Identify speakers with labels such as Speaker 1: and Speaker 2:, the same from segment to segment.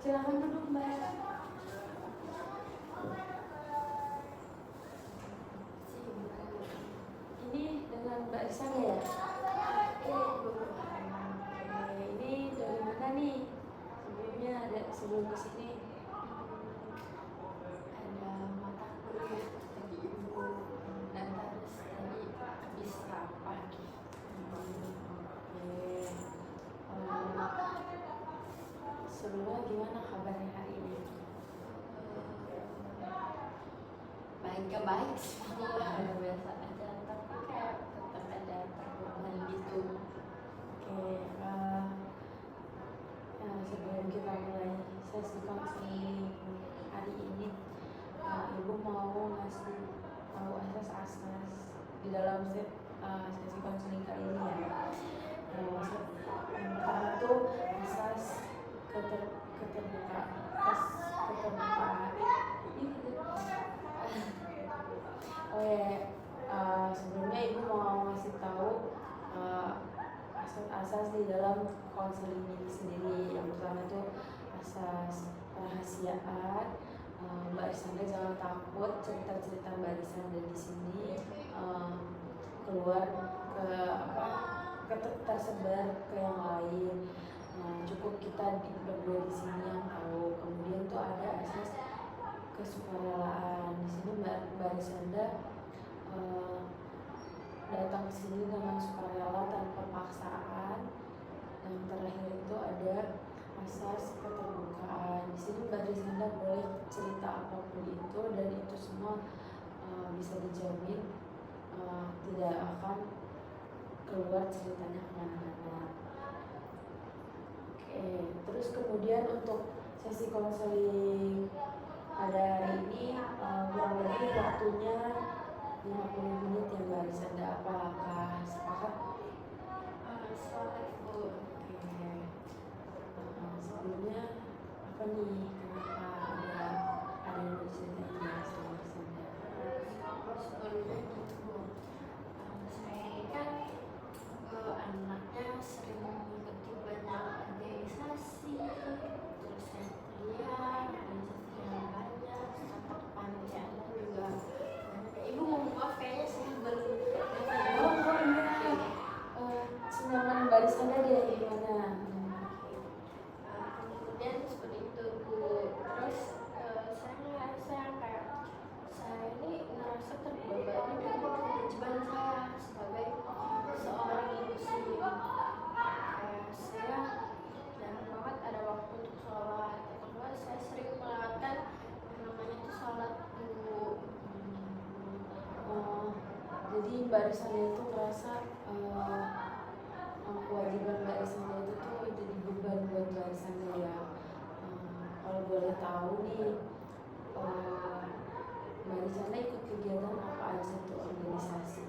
Speaker 1: Silakan duduk Mbak. Ini dengan Mbak Risana ya? Ini dari mana nih? Sebelumnya ada sebelum kesini?
Speaker 2: Ada mata kuliah tadi ibu dan terus tadi habis rapat.
Speaker 1: Sebelumnya gimana kabarnya hari ini?
Speaker 2: Baik semua biasa aja, tapi kayak tetap ada perubahan gitu.
Speaker 1: Sebelum kita mulai sesi konseling hari ini, Ibu mau ngasih tahu asas-asas di dalam sesi konseling kali ini ya. Yang pertama tuh asas keterbukaan. Sebelumnya Ibu mau ngasih tahu asas-asas di dalam konseling ini sendiri. Yang pertama tuh asas rahasiaan. Mbak Risanda jangan takut cerita-cerita Mbak Risanda di sini keluar tersebar ke yang lain. Cukup kita berdua di sini yang tahu. Kemudian tuh ada asas kesukarelaan. Di sini Mbak Risanda datang ke sini dengan sukarela tanpa paksaan. Yang terakhir itu ada asas keterbukaan. Di sini Mbak Risanda boleh cerita apapun itu dan itu semua bisa dijamin tidak akan keluar ceritanya kemana-mana. Terus kemudian untuk sesi konseling pada hari ini kurang lebih waktunya 50 menit ya Mbak Risanda. Apakah sepakat?
Speaker 2: Sepakat Bu.
Speaker 1: Sebelumnya apa nih, kenapa ada yang diceritain sama Risanda?
Speaker 2: Sebelumnya gitu, saya ini kan anaknya sering mengikuti banyak organisasi, terus saya kuliah organisasi yang banyak, sampai panitiaan juga. Ibu mau maaf kayaknya saya belum.
Speaker 1: Senyaman Mbak Risanda dia gimana?
Speaker 2: Kemudian seperti itu Bu. Terus saya ngerasa kayak saya ini ngerasa terbebani dari kewajiban saya sebagai seorang muslim. Kayak saya jarang banget ada waktu untuk sholat. Kedua saya sering melewatkan yang namanya itu sholat Bu.
Speaker 1: Jadi Mbak Risanda itu merasa kewajiban Mbak Risanda itu tuh jadi beban buat Mbak Risanda ya. Kalau boleh tahu nih, Mbak Risanda ikut kegiatan apa aja tuh organisasi?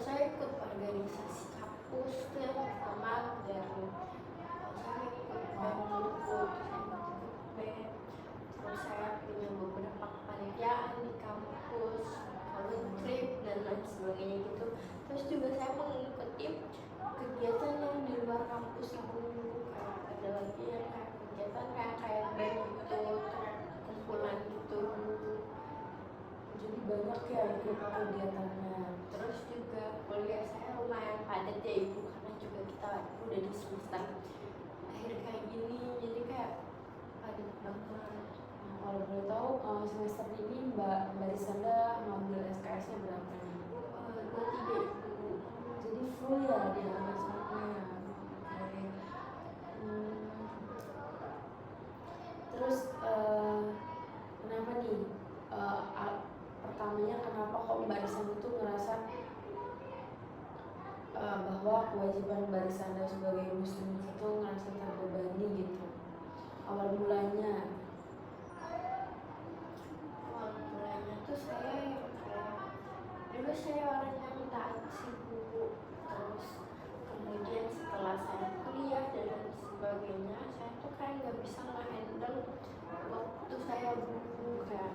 Speaker 2: Saya ikut organisasi kampus tuh yang pertama dari saya ikut BEM, terus saya punya beberapa kepanitiaan di kampus, lalu trip dan lain sebagainya gitu. Terus juga saya mengikuti kegiatan yang di luar kampus aku, kayak ada lagi yang kayak kegiatan kayak BEM gitu, kayak kumpulan gitu.
Speaker 1: Jadi banyak ya ikut kegiatannya.
Speaker 2: Terus juga kuliah saya lumayan padat ya Ibu, karena juga kita udah di semester akhir kayak gini, jadi kayak padat banget.
Speaker 1: Kalau boleh tahu semester ini Mbak Risanda ngambil SKS-nya berapa nih?
Speaker 2: 23 Ibu.
Speaker 1: Jadi full ya dia semuanya. Terus kenapa nih? Pertamanya kenapa kok Mbak Risanda itu ngerasa bahwa kewajiban Mbak Risanda sebagai muslim itu ngerasa terbebani gitu? Awal mulanya
Speaker 2: Tuh saya kayak dulu saya orang yang taat sih Bu. Terus kemudian setelah saya kuliah dan lain sebagainya, saya tuh kayak nggak bisa nge-handle waktu saya Bu, kayak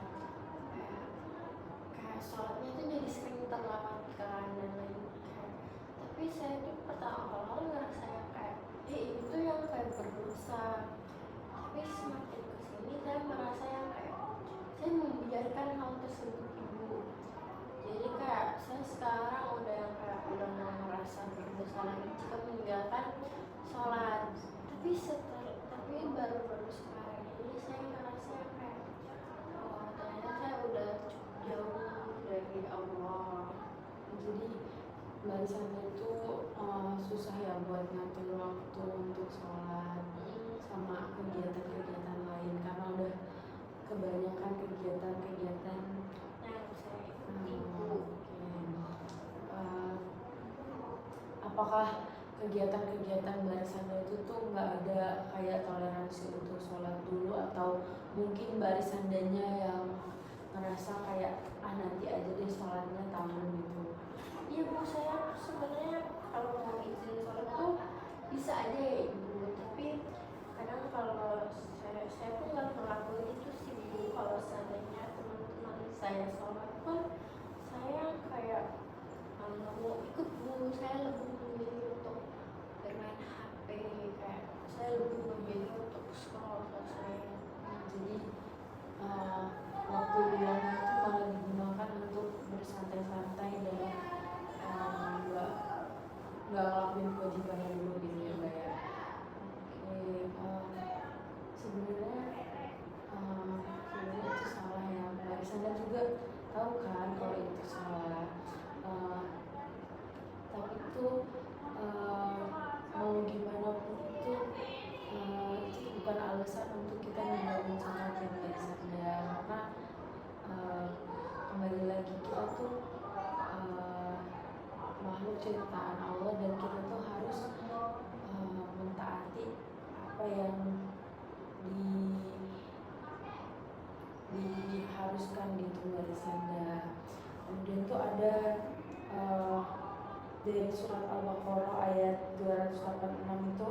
Speaker 2: sholatnya tuh jadi sering terlewatkan dan lain kayak. Tapi saya tuh pertama awal ngerasa kayak itu yang kayak berdosa. Tapi mengajarkan hal tersebut ibu. Jadi kayak saya sekarang udah yang kayak udah nggak merasa berdosa lagi jika meninggalkan sholat. Tapi baru-baru sekarang ini saya ngerasa kayak ternyata saya udah jauh dari Allah.
Speaker 1: Jadi Mbak Sandra itu susah ya buat ngatur waktu untuk sholat sama kegiatan-kegiatan lain karena udah kebanyakan kegiatan-kegiatan.
Speaker 2: Nah, saya
Speaker 1: Oke. Apakah kegiatan-kegiatan Mbak Sandra itu tuh nggak ada kayak toleransi untuk sholat dulu, atau mungkin Mbak Sandanya yang ngerasa kayak nanti aja deh sholatnya tahun gitu?
Speaker 2: Iya bu, saya sebenarnya kalau mau izin sholat tuh bisa aja ya ibu, tapi kadang kalau saya pun nggak ngelakuin itu sih bu. Kalau seandainya teman-teman saya sholat pun saya kayak nggak mau ikut bu. Saya lebih memilih untuk bermain HP, kayak saya lebih memilih untuk scroll saya.
Speaker 1: Jadi waktu luang itu malah digunakan untuk bersantai-santai dan nggak ngelakuin kewajibannya dulu gitu ya Mbak ya. Oke, sebenarnya itu salah ya Mbak Sandra juga tahu kan kalau itu salah. Tapi itu mau gimana pun itu bukan alasan untuk kita meninggalkan sholat ya Mbak Sandra, karena kembali lagi kita tuh makhluk ciptaan Allah dan kita tuh harus mentaati apa yang diharuskan gitu dari Sanda. Kemudian tuh ada dari surat Al-Baqarah ayat 286 itu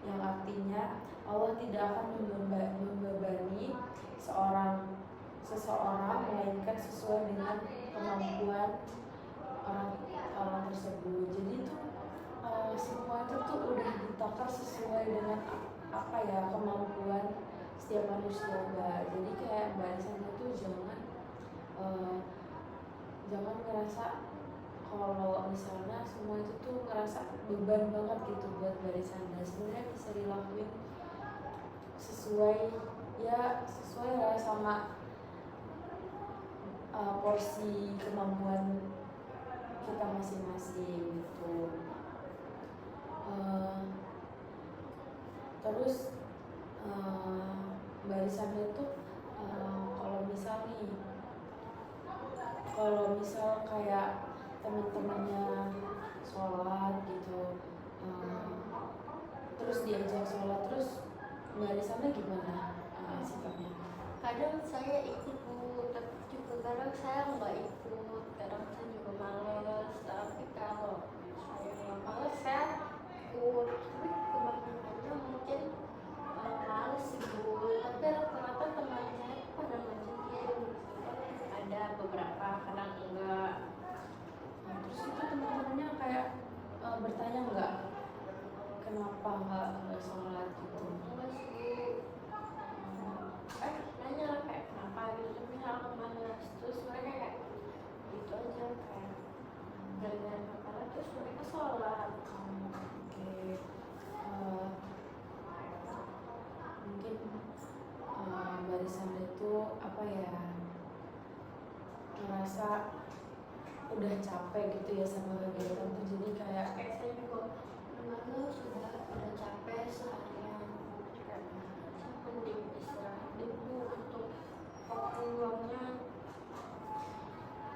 Speaker 1: yang artinya Allah tidak akan membebani seseorang melainkan sesuai dengan kemampuan orang tersebut. Jadi itu semua itu tuh udah ditakar sesuai dengan apa ya kemampuan setiap manusia Mbak. Jadi kayak Mbak Sandra tuh jangan ngerasa kalau misalnya semua itu tuh ngerasa beban banget gitu buat Mbak Sandra. Sebenarnya bisa dilakuin sesuai lah sama porsi kemampuan kita masing-masing gitu. Terus Mbak Sandra itu kalau misal kayak teman-temannya sholat gitu, terus diajak sholat, terus Mbak Sandra gimana sikapnya?
Speaker 2: Kadang saya ikut bu, tapi juga kadang saya nggak ikut. Kadang saya juga males, tapi kalau saya nggak males saya ikut. Tapi kebanyakannya mungkin males sih bu, tapi rata-rata teman saya pada ngajakin. Ada beberapa, kadang enggak.
Speaker 1: Terus itu teman-temannya kayak bertanya nggak kenapa nggak sholat gitu?
Speaker 2: Enggak sih. Nanya lah kayak kenapa gitu, tapi misalnya males, terus mereka kayak gitu aja, kayak gara-gara kepala terus mereka sholat.
Speaker 1: Oke. Mungkin Mbak Sandra itu apa ya, ngerasa udah capek gitu ya sama kegiatan tuh, jadi kayak
Speaker 2: Saya juga males, udah capek seharian, kayak saya mending istirahat dulu untuk waktu luangnya.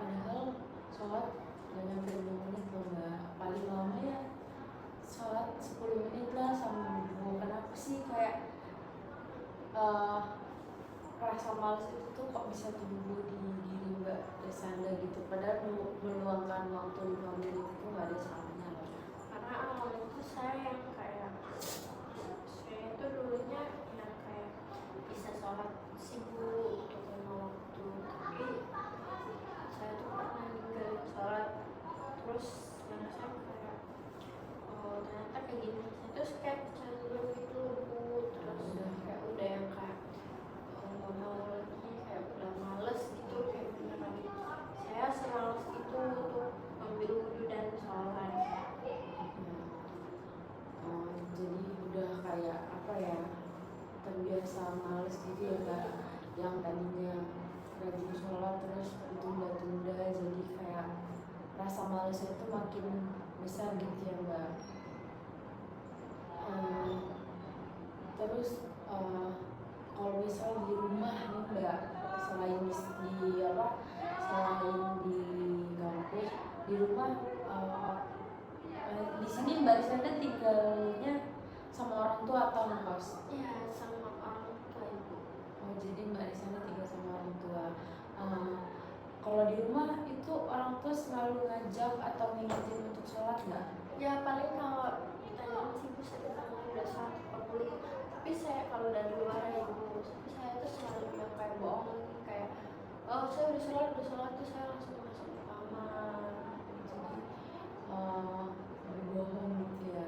Speaker 1: padahal sholat gak nyampe 5 menit loh Mbak, paling lama ya sholat 10 menit lah sama wudhu. Kenapa sih kayak rasa males itu tuh kok bisa tumbuh di diri Mbak Sandra gitu, padahal meluangkan waktu 5 menit itu gak ada salahnya loh.
Speaker 2: Karena awal itu saya yang kayak saya itu dulunya yang kayak bisa sholat sibuk untuk 5 waktu, tapi saya tuh pernah ninggalin sholat, terus saya kayak ternyata kayak gini, saya terus kayak candu gitu bu, terus udah yang kayak nggak mau lagi, kayak udah males gitu.
Speaker 1: rasa males gitu ya Mbak, yang tadinya rajin sholat terus ditunda-tunda, jadi kayak rasa malesnya itu makin besar gitu ya Mbak. Terus kalau misal di rumah nih Mbak, selain selain di kampus, di rumah di sini Mbak Risanda tinggalnya sama orang tua atau ngekos?
Speaker 2: Ya, sama orang tua ibu.
Speaker 1: Oh, jadi Mbak Risanda tinggal sama orang tua. Kalau di rumah itu orang tua selalu ngajak atau ngingetin untuk sholat nggak?
Speaker 2: Ya paling kalau ditanyain sih bu saya ditanya udah sholat apa belum. Tapi saya kalau dari luar ya ibu, tapi saya tuh selalu yang kayak bohong, kayak oh saya udah sholat tuh saya langsung masuk ke kamar.
Speaker 1: Berbohong gitu ya.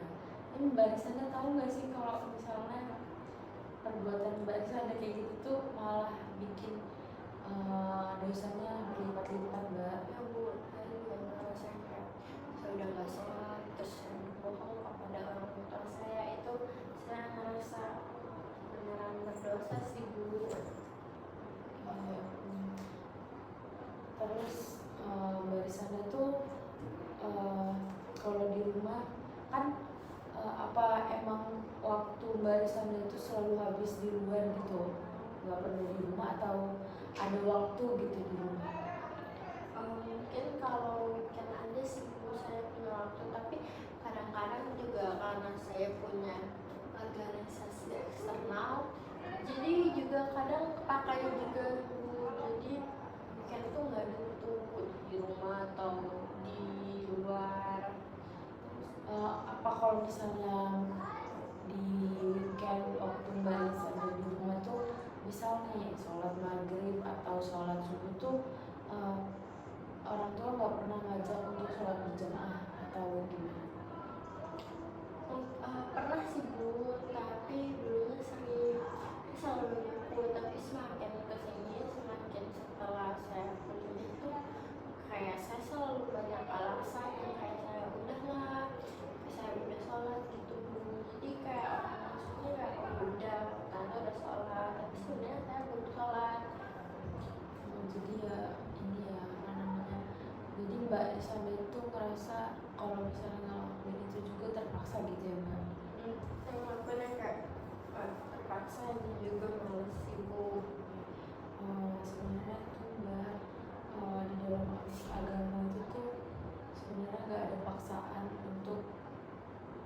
Speaker 1: Ini Mbak Risanda tahu nggak sih kalau misalnya perbuatan Mbak Risanda kayak gitu tuh malah bikin dosanya berlipat-lipat Mbak?
Speaker 2: Ya bu, saya juga ngerasain kayak saya udah nggak sholat terus saya bohong kepada orang tua saya, itu saya ngerasa beneran berdosa sih bu.
Speaker 1: Terus Mbak Risanda tuh kalau di rumah kan apa emang waktu Mbak Risanda itu selalu habis di luar gitu, nggak pernah di rumah atau ada waktu gitu di rumah?
Speaker 2: Mungkin kalau weekend aja sih bu saya punya waktu, tapi kadang-kadang juga karena saya punya organisasi eksternal, jadi juga kadang kepakai juga bu. Jadi weekend tuh nggak tuh di rumah atau di luar.
Speaker 1: Apa kalau misalnya di weekend waktu Mbak Risanda di rumah tuh misal nih sholat maghrib atau sholat subuh tuh orang tua nggak pernah ngajak untuk sholat berjamaah atau gimana?
Speaker 2: Pernah sih bu, tapi dulunya sering selalu ikut, tapi semakin kesini semakin setelah saya kuliah itu kayak saya selalu banyak alasan yang kayak saya udah lah, saya udah sholat gitu bu. Jadi kayak maksudnya kayak oh, udah tante udah sholat, tapi sebenarnya saya belum sholat.
Speaker 1: Jadi ya ini ya apa namanya, jadi Mbak Risanda itu ngerasa kalau misalnya ngelakuin itu juga terpaksa gitu ya Mbak?
Speaker 2: Saya ngelakuinnya kayak terpaksa juga males sih bu.
Speaker 1: Sebenarnya tuh Mbak, di dalam agama itu tuh sebenarnya nggak ada paksaan untuk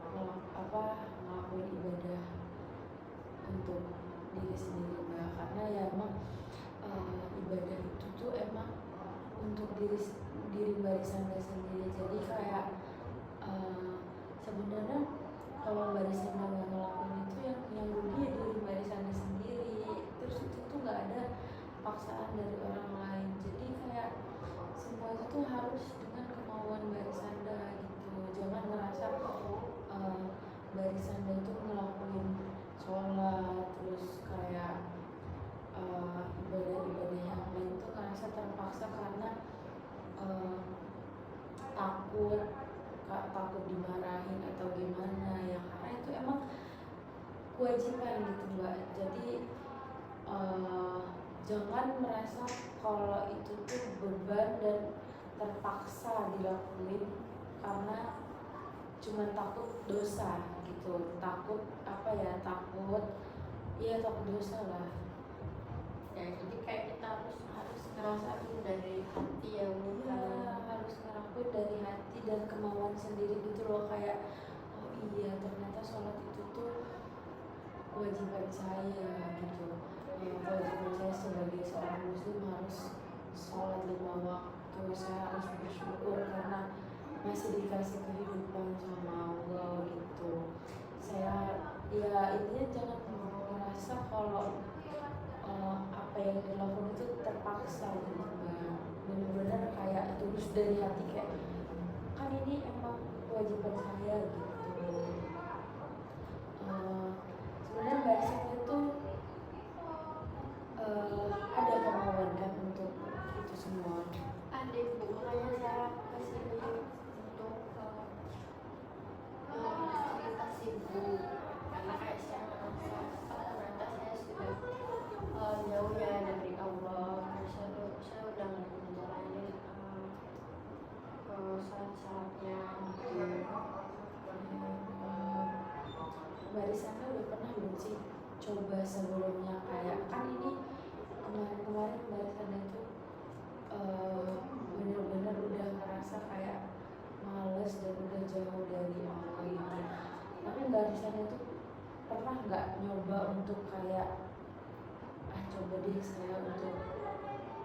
Speaker 1: ngelakuin ibadah untuk diri sendiri Mbak, karena ya emang ibadah itu tuh emang untuk diri Mbak Risanda sendiri. Jadi kayak sebenarnya kalau Mbak Risanda nggak ngelakuin itu yang rugi ya diri Mbak Risanda sendiri. Terus itu tuh nggak ada paksaan dari orang lain, jadi kayak semua itu tuh harus dengan kemauan Mbak Risanda gitu. Jangan ngerasa Mbak Risanda itu ngelakuin sholat terus kayak ibadah-ibadah yang lain tuh ngerasa terpaksa karena takut dimarahin atau gimana ya, karena itu emang kewajiban gitu Mbak. Jadi jangan merasa kalau itu tuh beban dan terpaksa dilakuin karena cuma takut dosa gitu, takut dosa lah
Speaker 2: Ya jadi kayak kita harus ngerasain dari hati ya bu.
Speaker 1: ya, harus ngelakuin dari hati dan kemauan sendiri gitu loh, kayak oh iya ternyata sholat itu tuh kewajiban saya gitu. Kewajiban saya sebagai seorang muslim harus sholat 5 waktu, saya harus bersyukur karena masih dikasih kehidupan sama Allah gitu. Saya ya intinya jangan merasa kalau apa yang dilakukan itu terpaksa gitu Mbak. Benar-benar kayak tulus dari hati, kayak kan ini emang kewajiban saya gitu. Sebenarnya Mbak Risanda itu ada kemauan kan untuk itu semua?
Speaker 2: Ada bu, makanya saya kesini untuk cerita sih bu, karena kayak saya merasa ternyata saya sudah
Speaker 1: deh saya untuk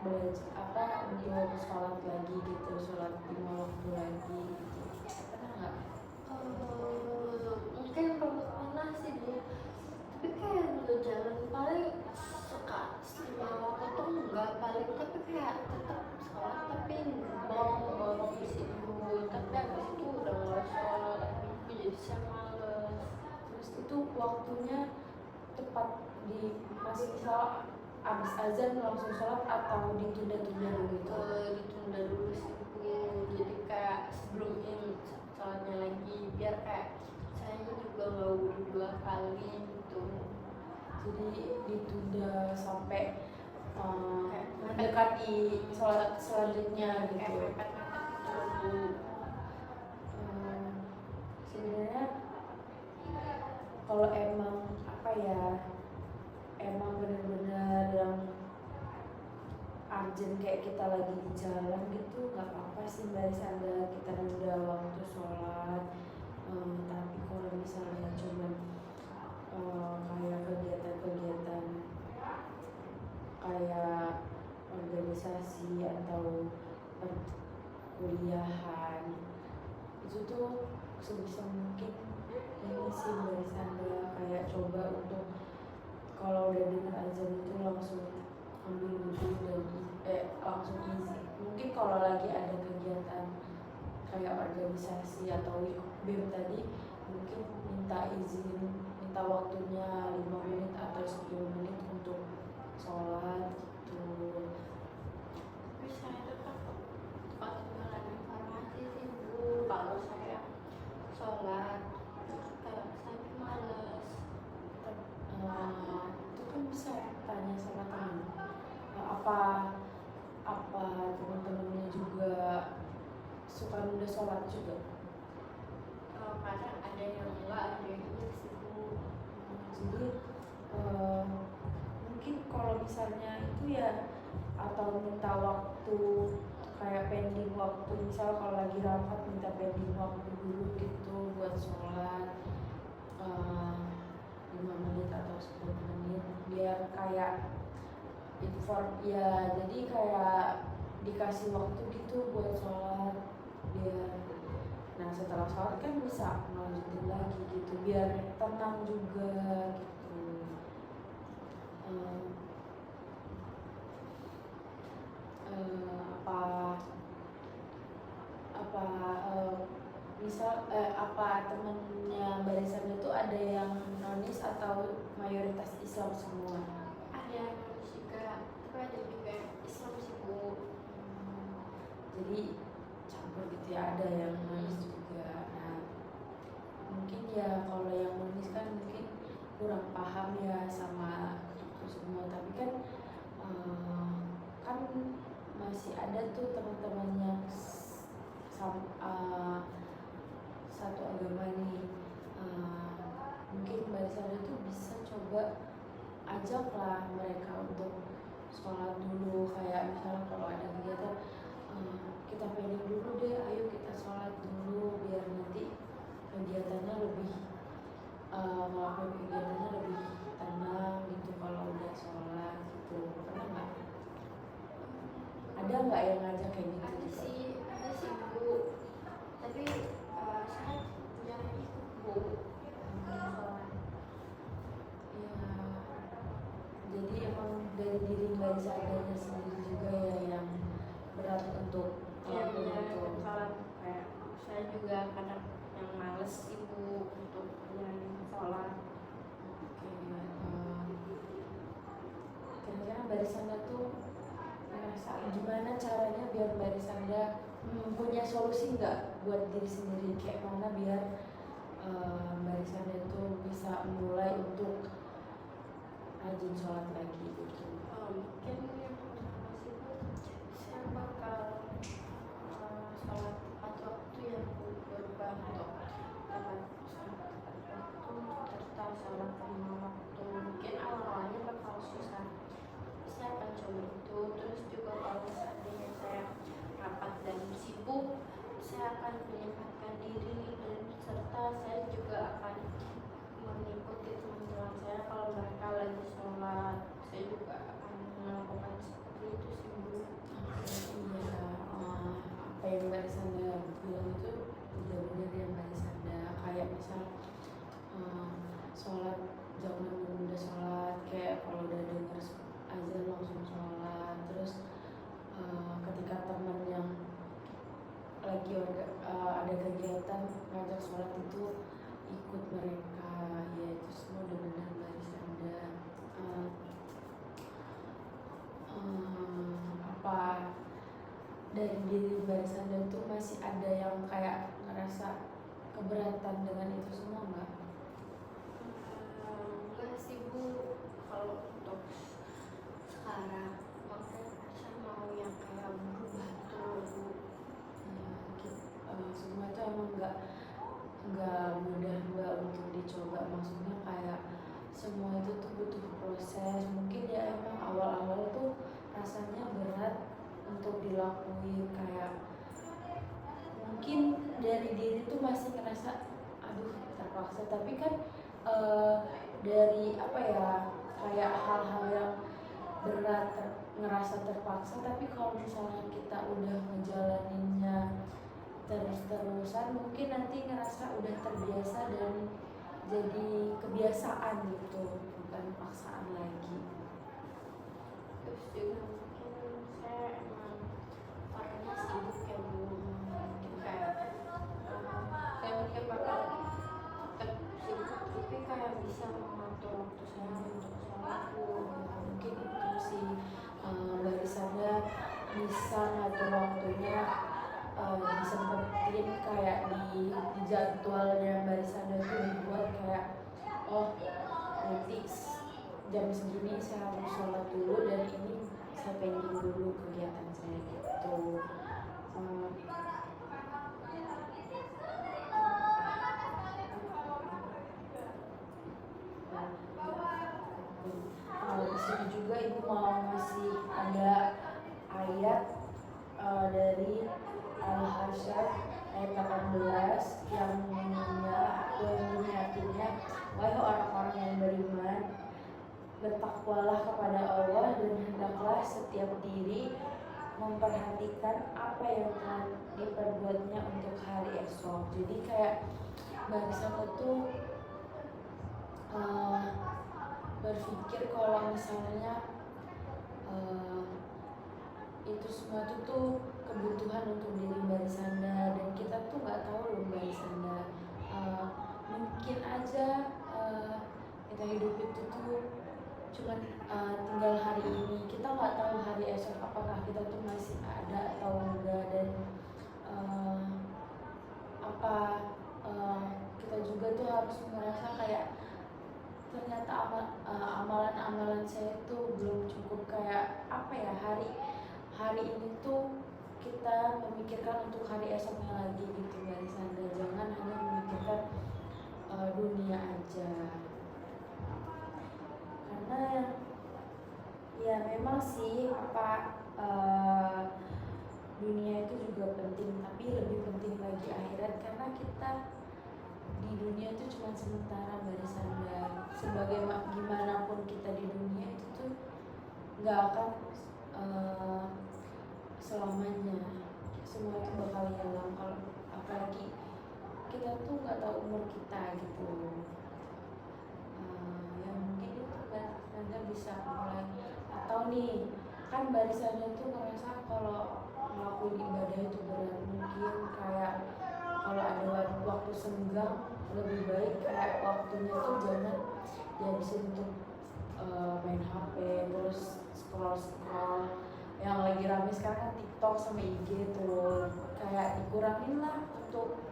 Speaker 1: belajar untuk sholat lagi gitu, sholat 5 waktu lagi gitu. Pernah nggak?
Speaker 2: Mungkin pernah sih Bu, tapi kayak dulu jalan paling suka 5 waktu tuh enggak paling, tapi kayak tetap sholat tapi bolong sih Bu, tapi abis itu udah nggak sholat jadi saya males.
Speaker 1: Terus itu waktunya tepat di masih misal abis azan langsung sholat atau ditunda-tunda dulu gitu?
Speaker 2: Ditunda dulu sih Bu, jadi kayak sebelum ini sholatnya lagi biar kayak saya juga nggak wudhu 2 kali gitu.
Speaker 1: Jadi ditunda sampai
Speaker 2: Kayak
Speaker 1: mendekati sholat selanjutnya
Speaker 2: kayak
Speaker 1: gitu.
Speaker 2: mepet-mepet gitu Bu.
Speaker 1: Sebenarnya kalau emang emang benar-benar yang urgent kayak kita lagi di jalan gitu nggak apa-apa sih Mbak Sandra, kita nunda waktu sholat. Tapi kalau misalnya cuma kayak kegiatan-kegiatan kayak organisasi atau kuliahan itu tuh sebisa mungkin ini sih Mbak Sandra, kayak coba untuk kalau udah dengar azan itu langsung ambil wudhu dan langsung izin. Mungkin kalau lagi ada kegiatan kayak organisasi atau BEM tadi, mungkin minta waktunya 5 menit atau 10 menit untuk sholat gitu.
Speaker 2: Tapi saya tetap ketinggalan informasi sih Bu, kalau saya sholat kayak saya males.
Speaker 1: Itu kan bisa tanya sama teman. Apa teman-temannya juga suka nunda sholat juga?
Speaker 2: Kadang ada yang enggak, ada yang iya sih Bu.
Speaker 1: Jadi mungkin kalau misalnya itu ya, atau minta waktu kayak pending waktu, misal kalau lagi rapat minta pending waktu dulu gitu buat sholat 5 menit atau 10 menit biar kayak ya, jadi kayak dikasih waktu gitu buat sholat biar setelah sholat kan bisa lanjutin lagi gitu biar tenang juga gitu. Apa temennya Mbak Risanda itu ada yang nonis atau mayoritas Islam semua?
Speaker 2: Ada yang juga, tapi ada juga yang Islam sih Bu.
Speaker 1: Jadi campur gitu ya, ada yang nonis juga. Nah mungkin ya kalau yang nonis kan mungkin kurang paham ya sama itu semua, tapi kan kan masih ada tuh teman-teman yang satu agama nih. Mungkin Mbak Risanda tuh bisa coba ajaklah mereka untuk sholat dulu, kayak misalnya kalau ada kegiatan kita pending dulu deh, ayo kita sholat dulu biar nanti kegiatannya lebih ngelakuin kegiatannya lebih tenang gitu kalau udah sholat gitu. Pernah nggak? Ada nggak yang ngajak kayak gitu
Speaker 2: Ada
Speaker 1: juga?
Speaker 2: sih Bu, tapi saya jarang ikut Bu sholat.
Speaker 1: Ya, jadi emang dari diri Mbak Risandanya sendiri juga ya yang berat untuk
Speaker 2: Iya
Speaker 1: ngelakuin
Speaker 2: benar,
Speaker 1: itu.
Speaker 2: sholat kayak saya juga kadang yang males ibu untuk menjalani sholat.
Speaker 1: Kira-kira Mbak Risanda tuh ngerasa gimana caranya biar Mbak Risanda punya solusi nggak buat diri sendiri, kayak mana biar Mbak Risanda tuh bisa mulai untuk rajin sholat lagi gitu?
Speaker 2: Mungkin yang pertama sih Bu, saya bakal sholat tepat waktu yang berubah untuk tepat waktu serta sholat 5 waktu. Mungkin awalnya bakal susah, saya akan coba itu. Terus juga kalau seandainya saya rapat dan sibuk, saya akan menyempatkan diri dan serta saya juga akan mengikuti teman-teman saya kalau mereka lagi sholat, saya juga akan
Speaker 1: dari diri Mbak Sandra tuh masih ada yang kayak ngerasa keberatan dengan itu semua nggak?
Speaker 2: Enggak sih Bu, kalau untuk sekarang makanya saya mau yang kayak berubah tuh Bu.
Speaker 1: Semua itu emang nggak mudah Mbak untuk dicoba, maksudnya kayak semua itu tuh butuh proses. Mungkin ya emang awal-awal tuh rasanya berat untuk dilakuin, kayak mungkin dari diri tuh masih ngerasa aduh terpaksa, tapi kan dari apa ya, kayak hal-hal yang berat ngerasa terpaksa, tapi kalau misalnya kita udah ngejalaninnya terus-terusan mungkin nanti ngerasa udah terbiasa dan jadi kebiasaan gitu, bukan paksaan lagi.
Speaker 2: Terus juga mungkin saya emang orangnya sibuk ya Bu, mungkin kayak saya mungkin bakal tetap sibuk tapi kayak bisa mengatur waktu saya untuk sholat Bu.
Speaker 1: Mungkin itu sih barisannya bisa ngatur waktunya, disempetin kayak di jadwalnya barisannya tuh dibuat kayak oh nanti jam segini saya harus sholat dulu dan ini saya pending dulu kegiatan saya gitu. Di sini juga ibu mau ngasih ada ayat dari Al-Hasyr ayat 18 yang bunyinya, wahai orang-orang yang beriman, bertakwalah kepada Allah dan hendaklah setiap diri memperhatikan apa yang telah diperbuatnya untuk hari esok. Jadi kayak barisan itu berpikir kalau misalnya itu semua itu tuh kebutuhan untuk diri Mbak Sanda, dan kita tuh nggak tahu loh Mbak Sanda, mungkin aja kita hidup itu tuh cuman tinggal hari ini, kita nggak tahu hari esok apakah kita tuh masih ada atau enggak, dan apa kita juga tuh harus merasa kayak ternyata amalan-amalan saya tuh belum cukup, kayak apa ya, hari ini tuh kita memikirkan untuk hari esoknya lagi gitu dari Sanda, jangan hanya memikirkan dunia aja, karena ya memang sih apa dunia itu juga penting, tapi lebih penting lagi akhirat, karena kita di dunia itu cuma sementara Mbak Sanda. Sebagai gimana pun kita di dunia itu tuh nggak akan selamanya, semua itu bakal hilang. Kalau apalagi kita tuh nggak tahu umur kita gitu. Ya mungkin itu Mbak Sanda bisa mulai, atau nih kan barisannya tuh ngerasa kalau ngelakuin ibadah itu berat, mungkin kayak kalau ada waktu senggang lebih baik kayak waktunya tuh jangan dihabisin untuk main HP terus scroll yang lagi rame sekarang kan TikTok sama IG tuh, kayak dikurangin lah untuk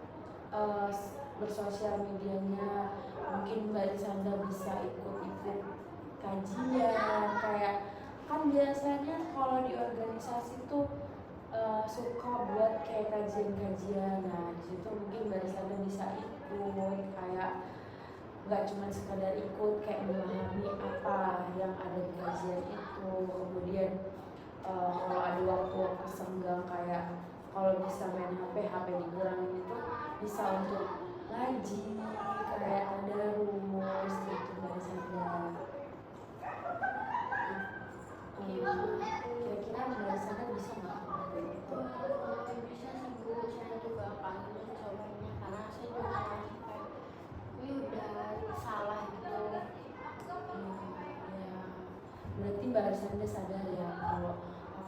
Speaker 1: bersosial medianya. Mungkin Mbak Sanda bisa ikut kajian, kayak kan biasanya kalau di organisasi tuh suka buat kayak kajian-kajian. Nah di situ mungkin Mbak Sanda bisa ikut, kayak nggak cuma sekadar ikut, kayak memahami apa yang ada di kajian itu. Kemudian kalau ada waktu-waktu senggang, kayak kalau bisa main HP dikurangin, itu bisa untuk ngaji, kayak ada rumus gitu Mbak Sanda. Kira-kira Mbak Sanda bisa nggak?
Speaker 2: Bisa sih Bu, saya juga akan mencobanya karena saya juga kayak ini udah salah gitu.
Speaker 1: Ya, berarti Mbak Sanda sadar ya kalau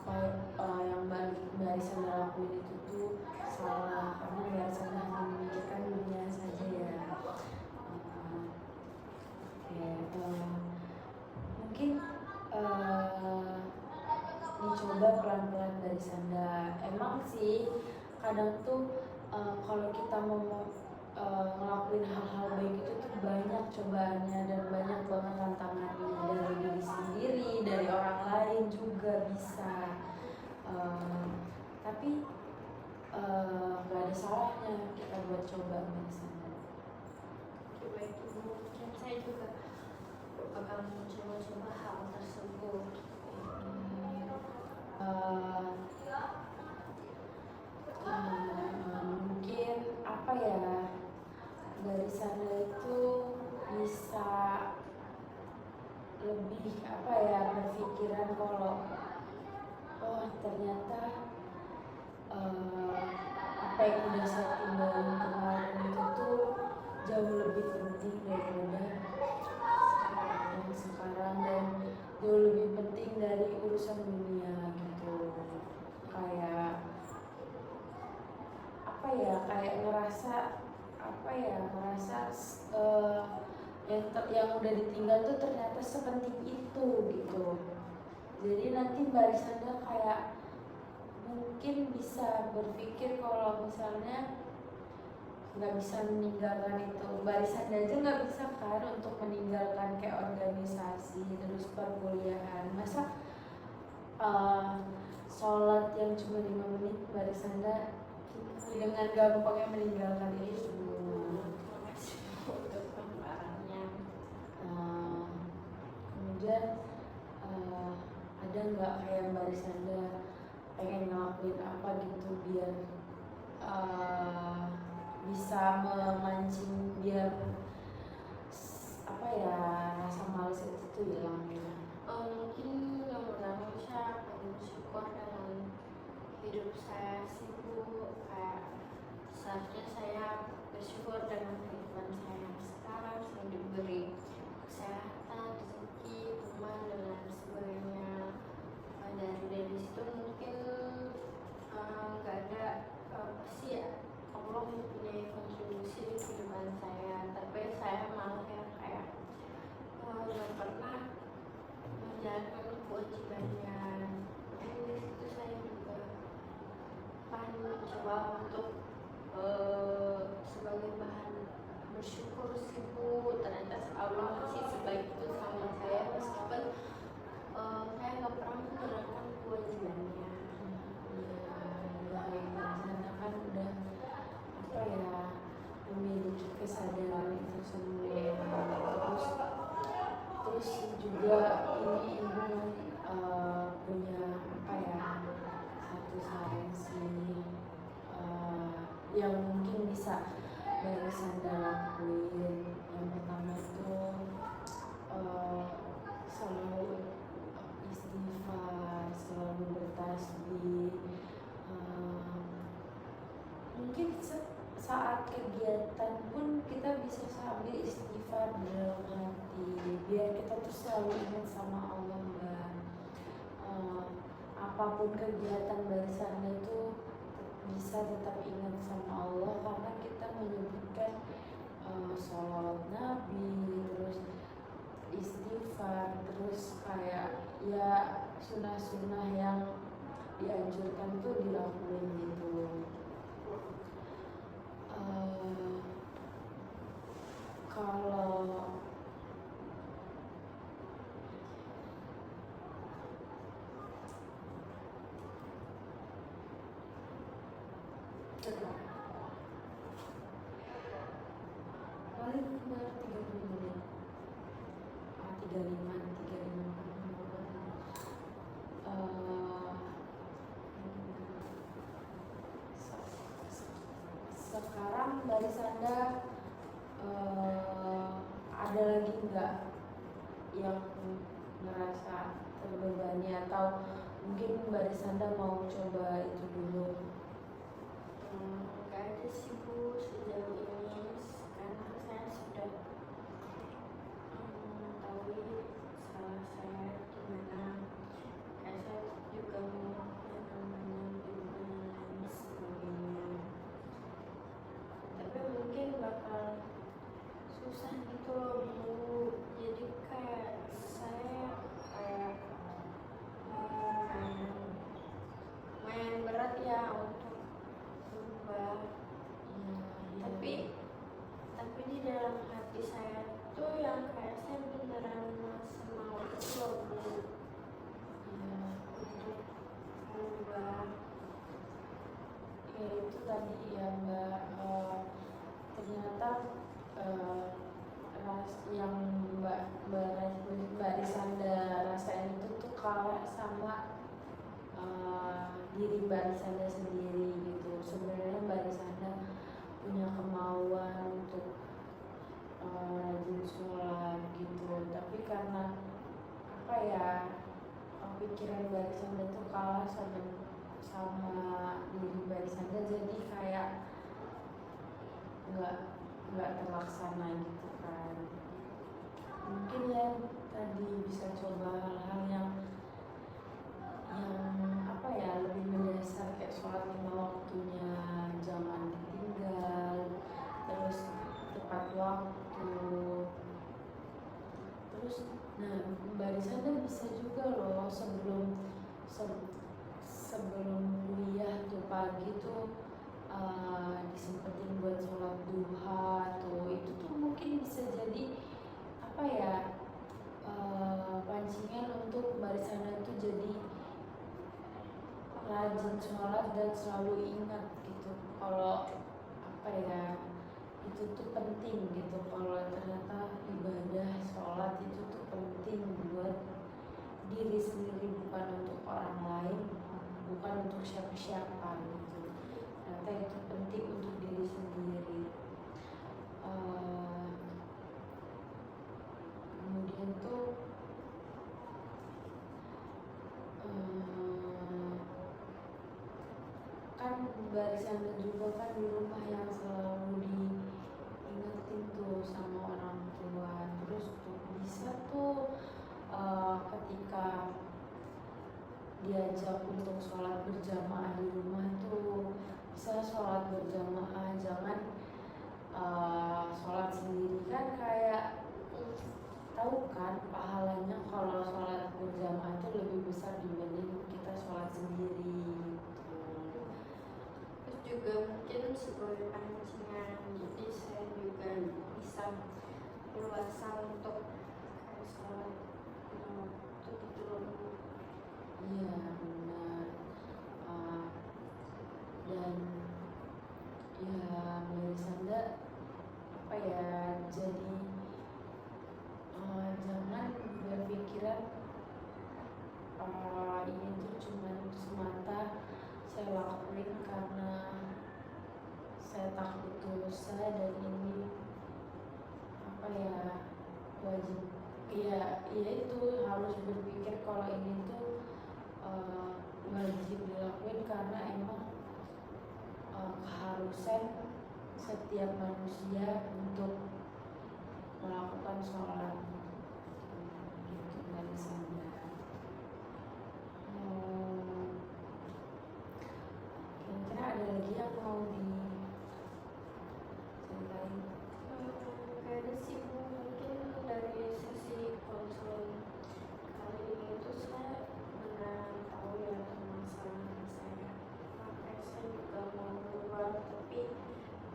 Speaker 1: apa yang Mbak Sanda lakuin itu tuh salah, karena Mbak Sanda hanya memikirkan dunia saja ya. Mungkin dicoba pelan-pelan dari Sanda. Emang sih kadang tuh kalau kita mau ngelakuin hal-hal baik itu tuh banyak cobaannya dan banyak banget tantangannya, dari diri sendiri, dari orang lain juga bisa. Tapi nggak ada salahnya kita buat coba dari Sanda.
Speaker 2: Oke, baik Ibu, mungkin saya juga bakal mencoba-coba hal tersebut.
Speaker 1: Mungkin apa ya, dari sana itu bisa lebih apa ya, berpikiran kalau oh ternyata apa yang udah saya tinggalin kemarin itu tuh jauh lebih penting daripada yang sekarang, dan jauh lebih penting dari urusan dunia gitu. Kayak apa ya, kayak ngerasa apa ya, ngerasa yang udah ditinggal tuh ternyata sepenting itu gitu. Jadi nanti Mbak Risanda kayak mungkin bisa berpikir kalau misalnya nggak bisa meninggalkan itu. Mbak Risanda aja nggak bisa kan untuk meninggalkan kayak organisasi terus perkuliahan. Masa sholat yang cuma 5 menit Mbak Risanda dengan gampangnya meninggalkan itu semua.
Speaker 2: Untuk pemaparannya.
Speaker 1: Kemudian ada nggak kayak Mbak Risanda pengen ngelakuin apa gitu biar bisa memancing, biar apa ya, rasa malas itu tuh hilang gitu.
Speaker 2: Mungkin yang pertama saya akan bersyukur dengan hidup saya sih Bu. Kayak seharusnya saya bersyukur dengan kehidupan saya yang sekarang, saya diberi kesehatan, rezeki, teman dan lain sebagainya. Dari situ mungkin nggak ada pasti ya, Allah mempunyai kontribusi di kehidupan saya, tapi saya malah yang kayak nggak pernah menjalankan kewajibannya. Jadi di situ saya juga akan mencoba untuk sebagai bahan bersyukur sih Bu, ternyata Allah masih sebaik itu sama saya meskipun saya nggak pernah menjalankan kewajibannya.
Speaker 1: Karena kan udah apa ya, memiliki kesadaran itu semua. Terus juga ini ibu punya apa ya, satu saran sih yang mungkin bisa dari Sanda lakuin. Yang pertama itu selalu istighfar, selalu bertasbih. Mungkin saat kegiatan pun kita bisa sambil istighfar dalam hati, biar kita tuh selalu ingat sama Allah Mbak. Apapun kegiatan dari sana itu bisa tetap ingat sama Allah, karena kita menyebutkan sholawat Nabi, terus istighfar, terus kayak ya sunnah-sunnah yang dianjurkan tuh dilakuin gitu. Kalau paling benar 30 menit, 35 sekarang dari Sanda ada lagi nggak yang ngerasa terbebani, atau mungkin Mbak Risanda mau coba itu dulu?
Speaker 2: Nggak ada sih Bu sejauh ini, karena saya sudah mengetahui salah saya di mana. Kayak saya juga mau yang namanya berubah dan lain sebagainya, tapi mungkin bakal susah gitu loh Bu. Jadi kayak saya kayak
Speaker 1: eh, yang Mbak Risanda rasain itu tuh kalah sama diri Mbak Risanda sendiri gitu. Sebenarnya Mbak Risanda punya kemauan untuk rajin sholat gitu, tapi karena apa ya, pikiran Mbak Risanda tuh kalah sama diri Mbak Risanda, jadi kayak nggak terlaksana gitu kan. Mungkin ya tadi bisa coba hal-hal yang apa ya, lebih mendasar kayak sholat 5 waktunya, jangan ditinggal, terus tepat waktu. Terus nah Mbak Risanda bisa juga loh sebelum kuliah tuh pagi tuh disempetin buat sholat duha tuh. Itu tuh mungkin bisa jadi apa ya, pancingan untuk Mbak Risanda tuh jadi rajin sholat dan selalu ingat gitu kalau apa ya, itu tuh penting gitu, kalau ternyata ibadah sholat itu tuh penting buat diri sendiri, bukan untuk orang lain, bukan untuk siapa-siapa gitu. Ternyata itu penting untuk diri sendiri. Kemudian tuh kan Mbak Risanda juga kan di rumah yang selalu diingetin tuh sama orang tua. Terus tuh bisa tuh ketika diajak untuk sholat berjamaah di rumah tuh bisa sholat berjamaah, jangan sholat sendiri. Kan kayak tahu kan pahalanya kalau sholat berjamaah itu lebih besar dibanding kita sholat sendiri gitu.
Speaker 2: Terus juga mungkin sebagai pancingan, jadi saya juga bisa berpuasa untuk sholat 5 waktu gitu.
Speaker 1: Iya benar. Dan ya Mbak Risanda apa ya, jadi jangan berpikiran ini tuh cuma semata saya lakuin karena saya takut dosa dan ini apa ya, wajib. Ya itu harus berpikir kalau ini tuh wajib dilakuin karena emang keharusan setiap manusia untuk melakukan sholat gitu dari sana. Kira-kira ada lagi yang mau diceritain?
Speaker 2: Gak ada sih Bu, mungkin dari sesi konseling kali ini itu saya benar tahu ya masalah saya. Makanya saya juga mau keluar, tapi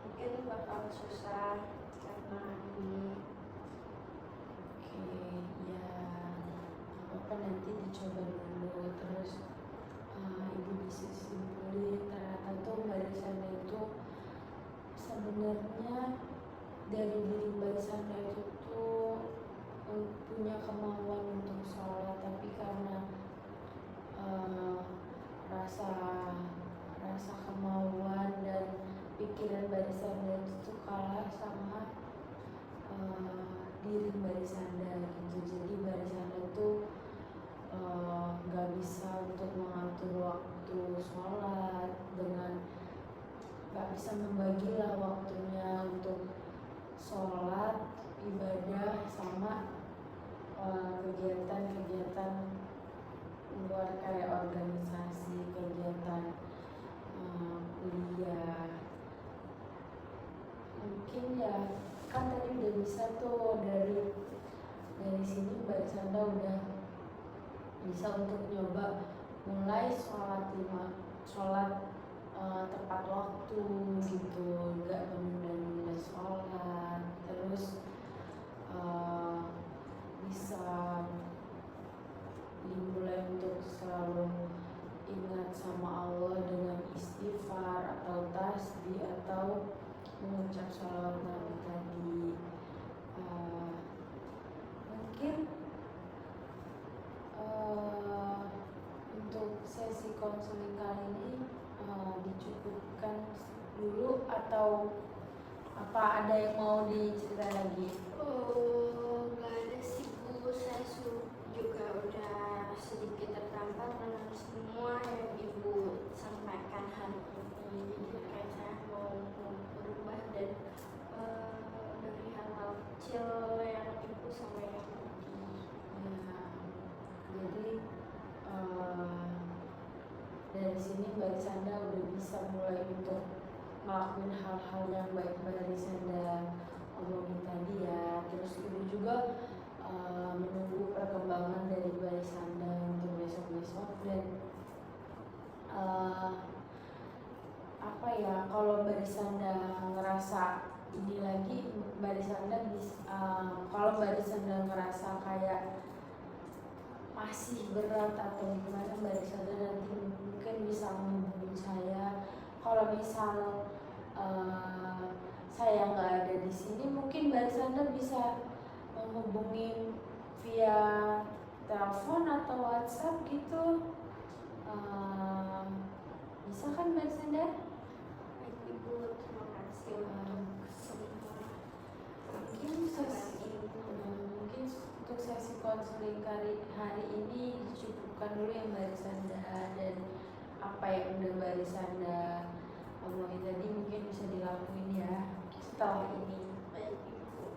Speaker 2: mungkin bakal susah karena ini.
Speaker 1: Oke, ya apa nanti dicoba dulu, terus ibu bisa simpulin ternyata tuh Mbak Risanda itu sebenarnya dari diri Mbak Risanda itu tuh punya kemauan untuk sholat, tapi karena rasa kemauan dan pikiran Mbak Risanda itu tuh kalah sama diri Mbak Risanda gitu. Jadi Mbak Risanda tuh nggak bisa untuk mengatur waktu sholat, dengan nggak bisa membagilah waktunya untuk sholat, ibadah, sama kegiatan-kegiatan luar kayak organisasi, kegiatan kuliah. Mungkin ya kan tadi udah bisa tuh dari sini Mbak Risanda udah bisa untuk nyoba mulai sholat tepat waktu gitu, nggak menunda-nunda sholat. Terus bisa dimulai untuk selalu ingat sama Allah dengan istighfar atau tasbih atau mengucap sholawat Nabi tadi. konseling kali ini dicukupkan dulu atau apa ada yang mau diceritain lagi?
Speaker 2: Oh, nggak ada sih Bu, saya juga udah sedikit tertampar dengan semua yang Ibu sampaikan hari ini. Jadi kayak saya mau berubah dan dari hal-hal kecil yang Ibu sampaikan tadi.
Speaker 1: Ya, jadi dari sini Mbak Risanda udah bisa mulai untuk ngelakuin hal-hal yang baik Mbak Risanda omongin tadi ya. Terus Ibu juga menunggu perkembangan dari Mbak Risanda untuk besok-besok dan apa ya, kalau Mbak Risanda ngerasa ini lagi, Mbak Risanda bisa kalau Mbak Risanda ngerasa kayak masih berat atau gimana, Mbak Risanda nanti mungkin bisa menghubungi saya. Kalau misal saya nggak ada di sini, mungkin Mbak Risanda bisa menghubungi via telepon atau WhatsApp gitu. Bisa kan Mbak Risanda?
Speaker 2: Baik Ibu, terima kasih untuk semua
Speaker 1: mungkin untuk sesi konseling hari ini dicukupkan dulu ya Mbak Risanda, dan apa yang udah Mbak Risanda omongin tadi mungkin bisa dilakuin ya setelah ini.
Speaker 2: Baik Ibu,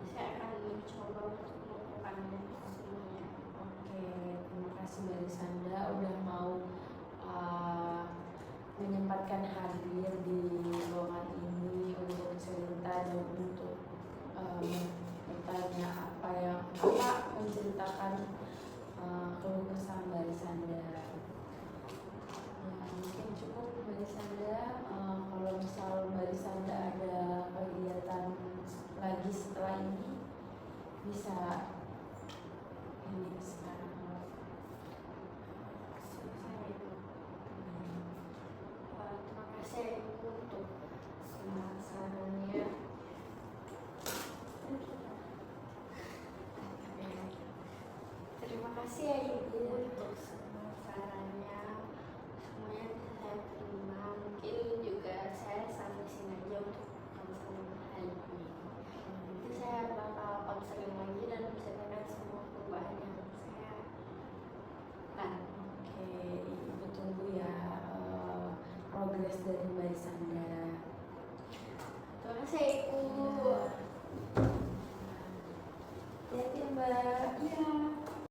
Speaker 2: saya akan mencoba untuk melakukannya semuanya.
Speaker 1: Oke, terima kasih Mbak Risanda udah mau menyempatkan hadir di ruangan ini untuk cerita dan untuk bertanya menceritakan keluh kesah Mbak Risanda. Ya, mungkin cukup Mbak Risanda. Kalau misal Mbak Risanda ada kegiatan lagi setelah ini bisa ini sekarang.
Speaker 2: Terima kasih Ibu untuk semua sarannya. Terima kasih ya Ibu untuk semua sarannya. Semuanya bisa saya terima. Mungkin juga saya sampai sini aja untuk konseling hari ini. Nanti saya bakal konseling lagi dan menceritakan semua perubahan yang saya lakukan.
Speaker 1: Oke, Ibu tunggu ya progres dari Mbak Risanda.
Speaker 2: Terima kasih Ibu.